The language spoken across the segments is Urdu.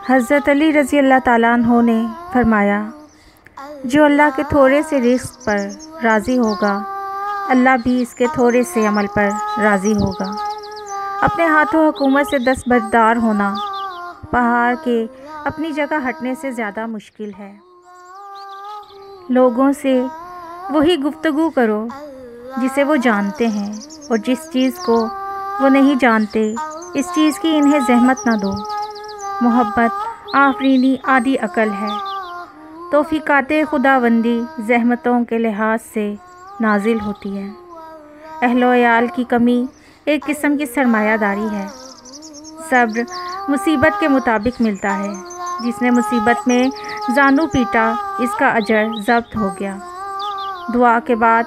حضرت علی رضی اللہ تعالیٰ عنہ نے فرمایا، جو اللہ کے تھوڑے سے رزق پر راضی ہوگا، اللہ بھی اس کے تھوڑے سے عمل پر راضی ہوگا۔ اپنے ہاتھوں حکومت سے دستبردار ہونا پہاڑ کے اپنی جگہ ہٹنے سے زیادہ مشکل ہے۔ لوگوں سے وہی گفتگو کرو جسے وہ جانتے ہیں، اور جس چیز کو وہ نہیں جانتے اس چیز کی انہیں زحمت نہ دو۔ محبت آفرینی آدھی عقل ہے۔ توفیقات خداوندی زحمتوں کے لحاظ سے نازل ہوتی ہے۔ اہل و عیال کی کمی ایک قسم کی سرمایہ داری ہے۔ صبر مصیبت کے مطابق ملتا ہے۔ جس نے مصیبت میں زانو پیٹا اس کا اجر ضبط ہو گیا۔ دعا کے بعد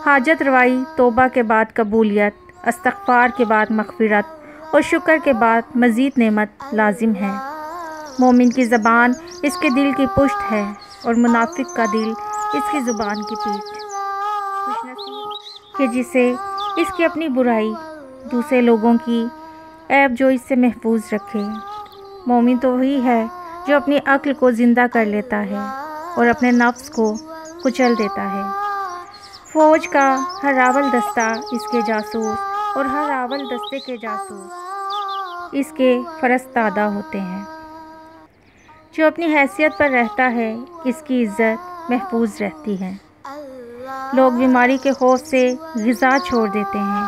حاجت روائی، توبہ کے بعد قبولیت، استغفار کے بعد مغفرت اور شکر کے بعد مزید نعمت لازم ہے۔ مومن کی زبان اس کے دل کی پشت ہے اور منافق کا دل اس کی زبان کی پیٹھ۔ خوش نصیب کہ جسے اس کی اپنی برائی دوسرے لوگوں کی عیب جو اس سے محفوظ رکھے۔ مومن تو وہی ہے جو اپنی عقل کو زندہ کر لیتا ہے اور اپنے نفس کو کچل دیتا ہے۔ فوج کا ہر راول دستہ اس کے جاسوس اور ہر راول دستے کے جاسوس اس کے فرستادہ ہوتے ہیں۔ جو اپنی حیثیت پر رہتا ہے اس کی عزت محفوظ رہتی ہے۔ لوگ بیماری کے خوف سے غذا چھوڑ دیتے ہیں،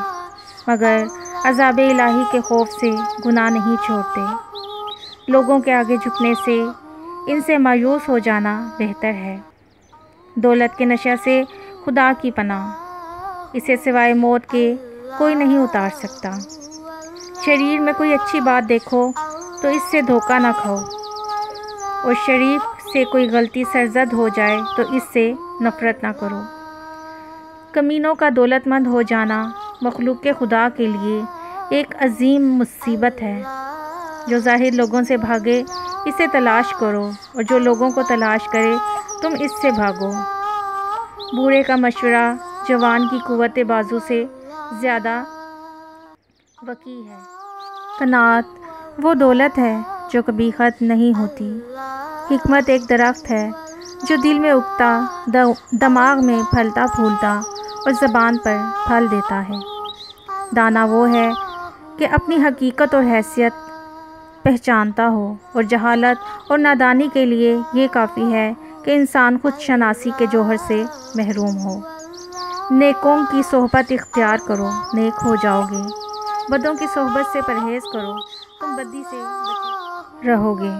مگر عذاب الہی کے خوف سے گناہ نہیں چھوڑتے۔ لوگوں کے آگے جھکنے سے ان سے مایوس ہو جانا بہتر ہے۔ دولت کے نشے سے خدا کی پناہ، اسے سوائے موت کے کوئی نہیں اتار سکتا۔ شریر میں کوئی اچھی بات دیکھو تو اس سے دھوکہ نہ کھاؤ، اور شریف سے کوئی غلطی سرزد ہو جائے تو اس سے نفرت نہ کرو۔ کمینوں کا دولت مند ہو جانا مخلوق خدا کے لیے ایک عظیم مصیبت ہے۔ جو ظاہر لوگوں سے بھاگے اسے تلاش کرو، اور جو لوگوں کو تلاش کرے تم اس سے بھاگو۔ بوڑھے کا مشورہ جوان کی قوت بازو سے زیادہ وقی ہے۔ قناعت وہ دولت ہے جو کبھی ختم نہیں ہوتی۔ حکمت ایک درخت ہے جو دل میں اگتا، دماغ میں پھلتا پھولتا اور زبان پر پھل دیتا ہے۔ دانا وہ ہے کہ اپنی حقیقت اور حیثیت پہچانتا ہو، اور جہالت اور نادانی کے لیے یہ کافی ہے کہ انسان خود شناسی کے جوہر سے محروم ہو۔ نیکوں کی صحبت اختیار کرو، نیک ہو جاؤ گے۔ بدوں کی صحبت سے پرہیز کرو، تم بدی سے بچے رہو گے۔